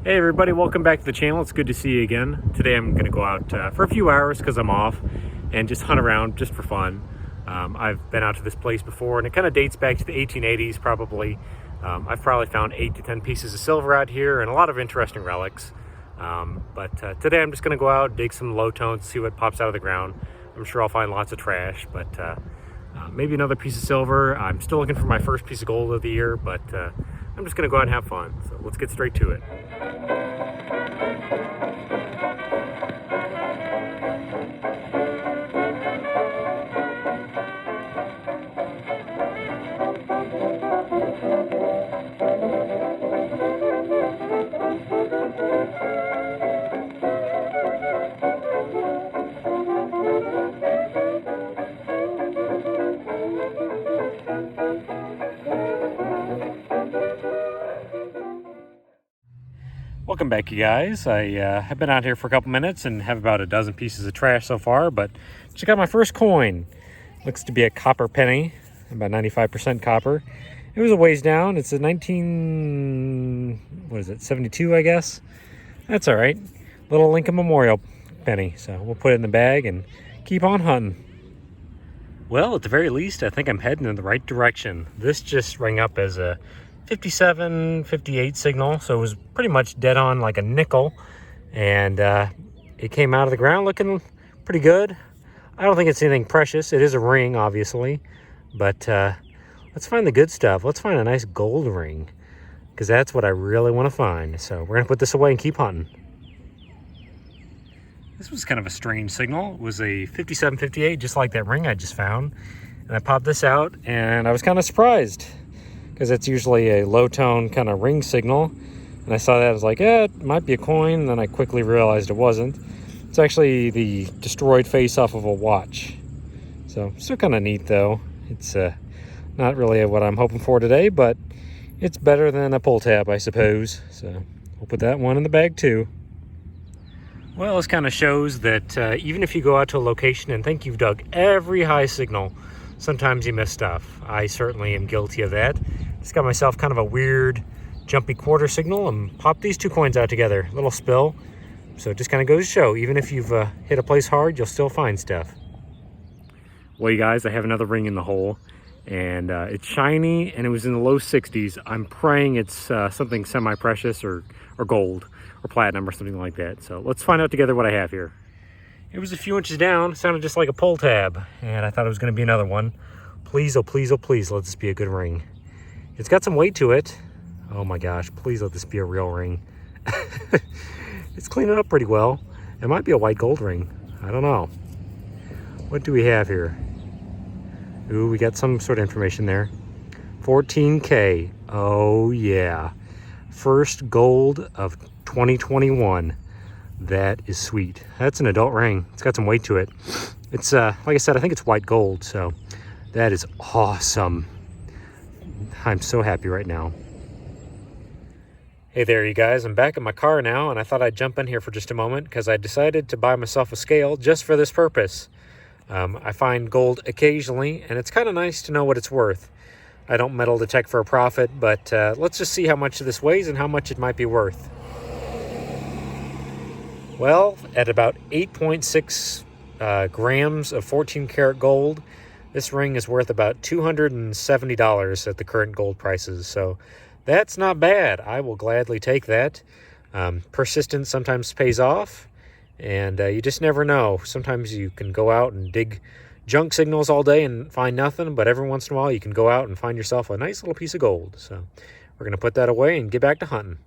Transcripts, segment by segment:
Hey everybody, welcome back to the channel. It's good to see you again. Today I'm going to go out for a few hours because I'm off and just hunt around just for fun. I've been out to this place before and it kind of dates back to the 1880s probably. I've probably found 8 to 10 pieces of silver out here and a lot of interesting relics. But today I'm just going to go out, dig some low tones, see what pops out of the ground. I'm sure I'll find lots of trash, but maybe another piece of silver. I'm still looking for my first piece of gold of the year, but I'm just going to go out and have fun. So let's get straight to it. Welcome back, you guys. I have been out here for a couple minutes and have about a dozen pieces of trash so far, but just got my first coin. Looks to be a copper penny, about 95% copper. It was a ways down. It's a 72, I guess. That's all right. Little Lincoln Memorial penny. So we'll put it in the bag and keep on hunting. Well, at the very least, I think I'm heading in the right direction. This just rang up as a 57, 58 signal, so it was pretty much dead on like a nickel, and it came out of the ground looking pretty good. I don't think it's anything precious. It is a ring, obviously, but let's find the good stuff. Let's find a nice gold ring, because that's what I really want to find. So we're gonna put this away and keep hunting. This was kind of a strange signal. It was a 57, 58, just like that ring I just found, and I popped this out and I was kind of surprised, because it's usually a low tone kind of ring signal. And I saw that, I was like, yeah, it might be a coin. And then I quickly realized it wasn't. It's actually the destroyed face off of a watch. So still kind of neat though. It's not really what I'm hoping for today, but it's better than a pull tab, I suppose. So we'll put that one in the bag too. Well, this kind of shows that even if you go out to a location and think you've dug every high signal, sometimes you miss stuff. I certainly am guilty of that. Just got myself kind of a weird jumpy quarter signal and popped these two coins out together. A little spill. So it just kind of goes to show, even if you've hit a place hard, you'll still find stuff. Well, you guys, I have another ring in the hole, and it's shiny, and it was in the low 60s. I'm praying it's something semi-precious or gold or platinum or something like that. So let's find out together what I have here. It was a few inches down, sounded just like a pull tab, and I thought it was going to be another one. Please, oh please, oh please, let this be a good ring. It's got some weight to it. Oh my gosh, please let this be a real ring. It's cleaning up pretty well. It might be a white gold ring. I don't know. What do we have here? Ooh, we got some sort of information there. 14K. Oh yeah. First gold of 2021. That is sweet. That's an adult ring. It's got some weight to it. It's like I said, I think it's white gold, so that is awesome. I'm so happy right now. Hey there, you guys. I'm back at my car now, and I thought I'd jump in here for just a moment because I decided to buy myself a scale just for this purpose. I find gold occasionally, and it's kind of nice to know what it's worth. I don't metal detect for a profit, but let's just see how much this weighs and how much it might be worth. Well, at about 8.6 grams of 14 karat gold, this ring is worth about $270 at the current gold prices. So that's not bad. I will gladly take that. Persistence sometimes pays off, and you just never know. Sometimes you can go out and dig junk signals all day and find nothing, but every once in a while you can go out and find yourself a nice little piece of gold. So we're going to put that away and get back to hunting.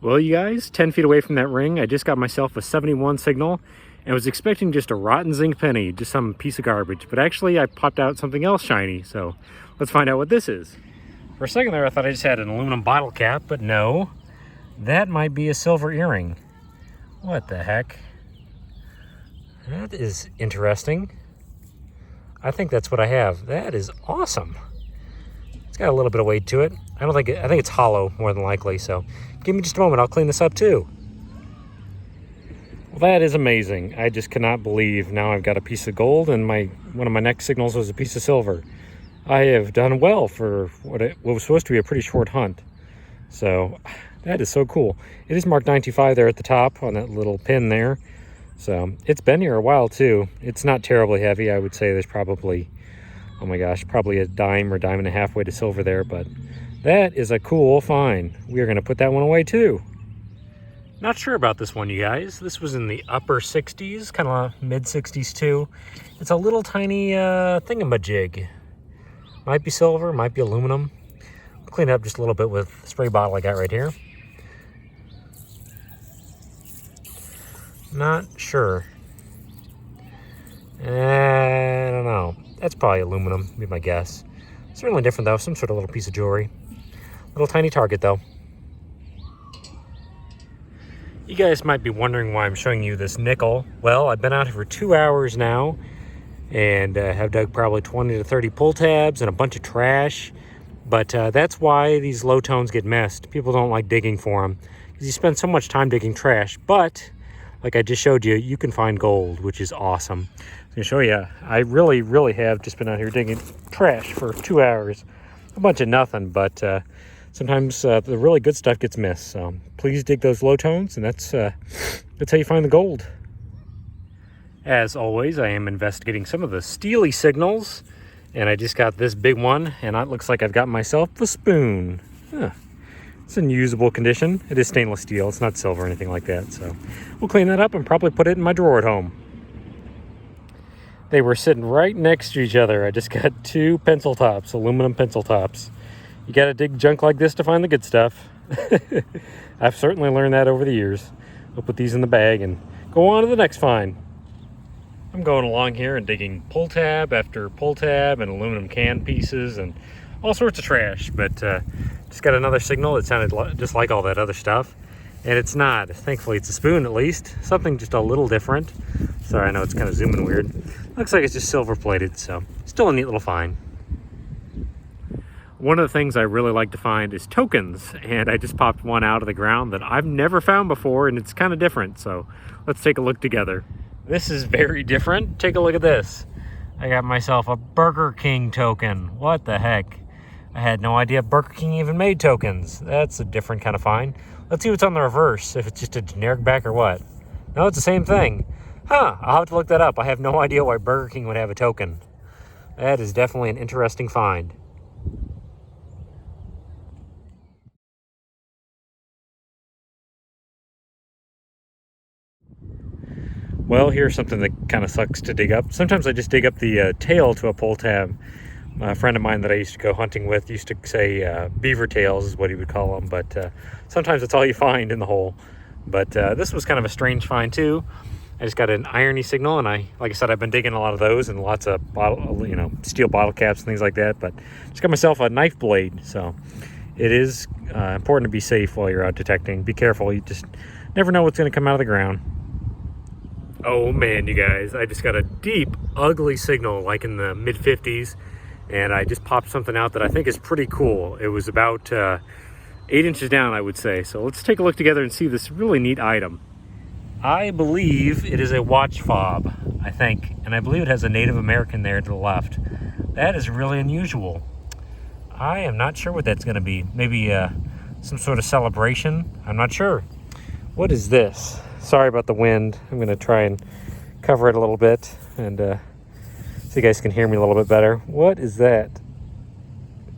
Well, you guys, 10 feet away from that ring, I just got myself a 71 signal and was expecting just a rotten zinc penny, just some piece of garbage. But actually, I popped out something else shiny, so let's find out what this is. For a second there, I thought I just had an aluminum bottle cap, but no. That might be a silver earring. What the heck? That is interesting. I think that's what I have. That is awesome. It's got a little bit of weight to it. I think it's hollow more than likely, so give me just a moment, I'll clean this up too. Well, that is amazing. I just cannot believe now I've got a piece of gold and one of my next signals was a piece of silver. I have done well for what was supposed to be a pretty short hunt. So that is so cool. It is marked 925 there at the top on that little pin there. So it's been here a while too. It's not terribly heavy. I would say there's probably, oh my gosh, probably a dime or dime and a half weight of silver there, but that is a cool find. We are going to put that one away too. Not sure about this one, you guys. This was in the upper 60s, kind of mid 60s too. It's a little tiny thingamajig. Might be silver, might be aluminum. I'll clean it up just a little bit with the spray bottle I got right here. Not sure. I don't know. That's probably aluminum, be my guess. Certainly different though, some sort of little piece of jewelry. Little tiny target though. You guys might be wondering why I'm showing you this nickel. Well, I've been out here for 2 hours now and have dug probably 20 to 30 pull tabs and a bunch of trash. But that's why these low tones get missed. People don't like digging for them because you spend so much time digging trash. But like I just showed you, you can find gold, which is awesome. I'm gonna show you. I really have just been out here digging trash for 2 hours. A bunch of nothing, but sometimes the really good stuff gets missed. So please dig those low tones, and that's how you find the gold. As always, I am investigating some of the steely signals, and I just got this big one, and it looks like I've got myself a spoon. Huh. It's in usable condition. It is stainless steel. It's not silver or anything like that. So we'll clean that up and probably put it in my drawer at home. They were sitting right next to each other. I just got 2 pencil tops, aluminum pencil tops. You got to dig junk like this to find the good stuff. I've certainly learned that over the years. We'll put these in the bag and go on to the next find. I'm going along here and digging pull tab after pull tab and aluminum can pieces and all sorts of trash, but just got another signal that sounded just like all that other stuff, and it's not. Thankfully it's a spoon at least, something just a little different. Sorry, I know it's kind of zooming weird. Looks like it's just silver plated, so still a neat little find. One of the things I really like to find is tokens, and I just popped one out of the ground that I've never found before, and it's kind of different, so let's take a look together. This is very different. Take a look at this. I got myself a Burger King token. What the heck? I had no idea Burger King even made tokens. That's a different kind of find. Let's see what's on the reverse, if it's just a generic back or what. No, it's the same thing. Huh, I'll have to look that up. I have no idea why Burger King would have a token. That is definitely an interesting find. Well, here's something that kind of sucks to dig up. Sometimes I just dig up the tail to a pull tab. A friend of mine that I used to go hunting with used to say beaver tails is what he would call them, but sometimes that's all you find in the hole. But this was kind of a strange find too. I just got an irony signal, and like I said, I've been digging a lot of those and lots of steel bottle caps and things like that. But just got myself a knife blade, so it is important to be safe while you're out detecting. Be careful; you just never know what's going to come out of the ground. Oh man, you guys, I just got a deep, ugly signal like in the mid 50s, and I just popped something out that I think is pretty cool. It was about 8 inches down, I would say. So let's take a look together and see this really neat item. I believe it is a watch fob, I think, and I believe it has a Native American there to the left. That is really unusual. I am not sure what that's going to be. Maybe some sort of celebration? I'm not sure. What is this? Sorry about the wind. I'm going to try and cover it a little bit and so you guys can hear me a little bit better. What is that?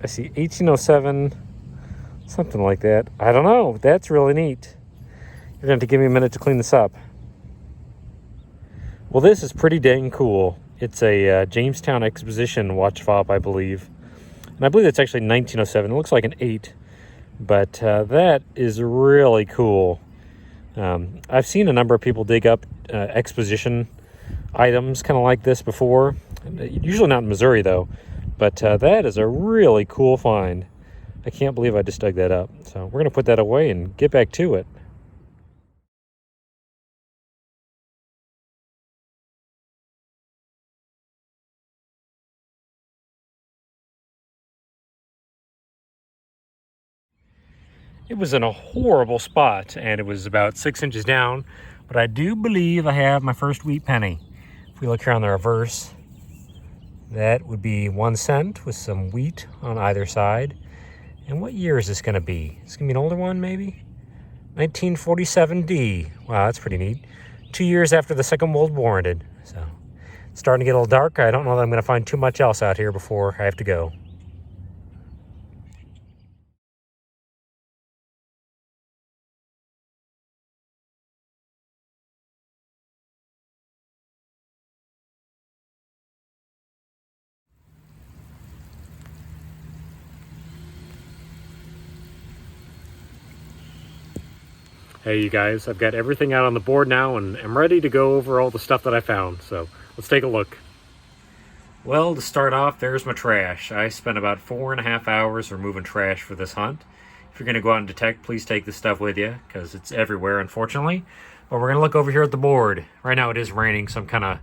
I see 1807, something like that. I don't know. That's really neat. You're going to have to give me a minute to clean this up. Well, this is pretty dang cool. It's a Jamestown Exposition watch fob, I believe. And I believe it's actually 1907. It looks like an 8. But that is really cool. I've seen a number of people dig up exposition items kind of like this before. Usually not in Missouri, though. But that is a really cool find. I can't believe I just dug that up. So we're going to put that away and get back to it. It was in a horrible spot, and it was about 6 inches down, but I do believe I have my first wheat penny. If we look here on the reverse, That would be 1 cent with some wheat on either side. And what year is this going to be? It's going to be an older one, maybe? 1947D. Wow, that's pretty neat. 2 years after the Second World War ended. So, it's starting to get a little dark. I don't know that I'm going to find too much else out here before I have to go. Hey you guys, I've got everything out on the board now and I'm ready to go over all the stuff that I found, so let's take a look. Well, to start off, there's my trash. I spent about 4.5 hours removing trash for this hunt. If you're going to go out and detect, please take this stuff with you, because it's everywhere, unfortunately. But we're going to look over here at the board. Right now it is raining, so I'm kind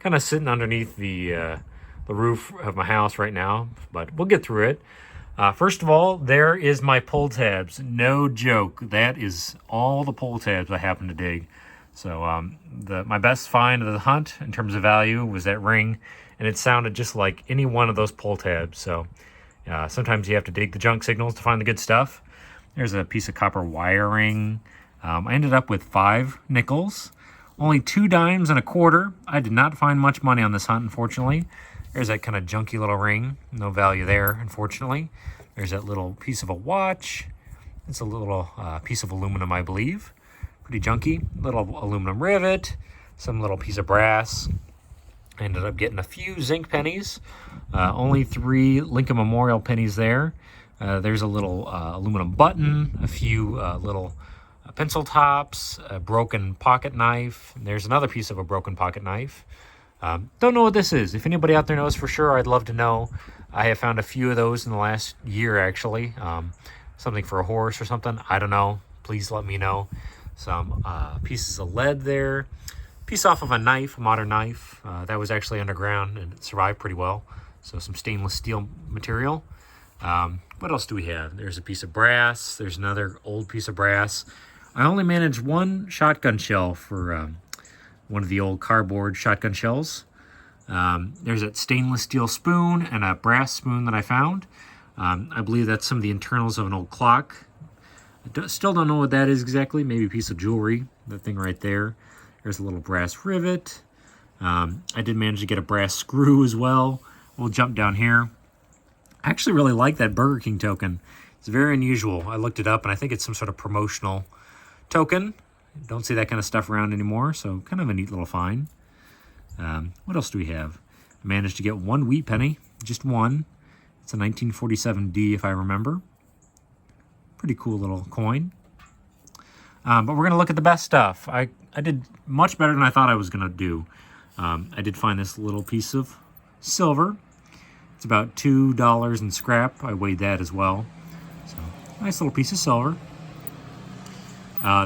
of sitting underneath the roof of my house right now, but we'll get through it. First of all, there is my pull tabs. No joke. That is all the pull tabs I happen to dig. So my best find of the hunt in terms of value was that ring, and it sounded just like any one of those pull tabs. So sometimes you have to dig the junk signals to find the good stuff. There's a piece of copper wiring. I ended up with 5 nickels, only 2 dimes and a quarter. I did not find much money on this hunt, unfortunately. There's that kind of junky little ring. No value there, unfortunately. There's that little piece of a watch. It's a little piece of aluminum, I believe. Pretty junky. Little aluminum rivet. Some little piece of brass. I ended up getting a few zinc pennies. Only 3 Lincoln Memorial pennies there. There's a little aluminum button. A few little pencil tops. A broken pocket knife. And there's another piece of a broken pocket knife. Don't know what this is. If anybody out there knows for sure, I'd love to know. I have found a few of those in the last year, actually. Something for a horse or something. I don't know. Please let me know. Some pieces of lead there. Piece off of a knife, a modern knife. That was actually underground and it survived pretty well. So some stainless steel material. What else do we have? There's a piece of brass. There's another old piece of brass. I only managed 1 shotgun shell for one of the old cardboard shotgun shells. There's that stainless steel spoon and a brass spoon that I found. I believe that's some of the internals of an old clock. Still don't know what that is exactly. Maybe a piece of jewelry. That thing right there. There's a little brass rivet. I did manage to get a brass screw as well. We'll jump down here. I actually really like that Burger King token. It's very unusual. I looked it up and I think it's some sort of promotional token. Don't see that kind of stuff around anymore, so kind of a neat little find. What else do we have? I managed to get 1 wheat penny, just 1. It's a 1947D if I remember. Pretty cool little coin. But we're going to look at the best stuff. I did much better than I thought I was going to do. I did find this little piece of silver. It's about $2 in scrap. I weighed that as well. So, nice little piece of silver.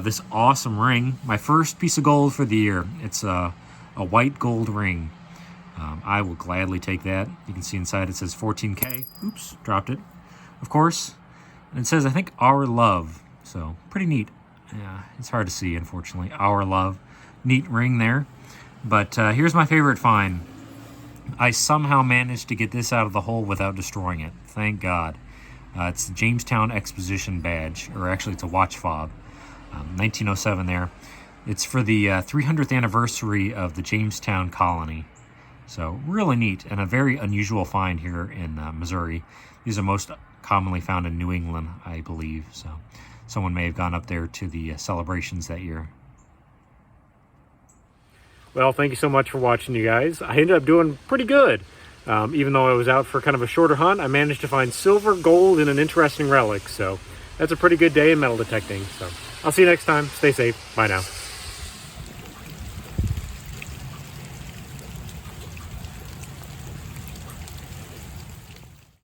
This awesome ring, my first piece of gold for the year. It's a white gold ring. I will gladly take that. You can see inside it says 14K. Oops, dropped it. Of course. And it says, I think, Our Love. So, pretty neat. Yeah, it's hard to see, unfortunately. Our Love. Neat ring there. But here's my favorite find. I somehow managed to get this out of the hole without destroying it. Thank God. It's the Jamestown Exposition badge. Or actually, it's a watch fob. 1907 there. It's for the 300th anniversary of the Jamestown colony. So really neat and a very unusual find here in Missouri. These are most commonly found in New England, I believe. So someone may have gone up there to the celebrations that year. Well, thank you so much for watching, you guys. I ended up doing pretty good. Even though I was out for kind of a shorter hunt, I managed to find silver, gold, and an interesting relic. So that's a pretty good day in metal detecting. So I'll see you next time. Stay safe. Bye now.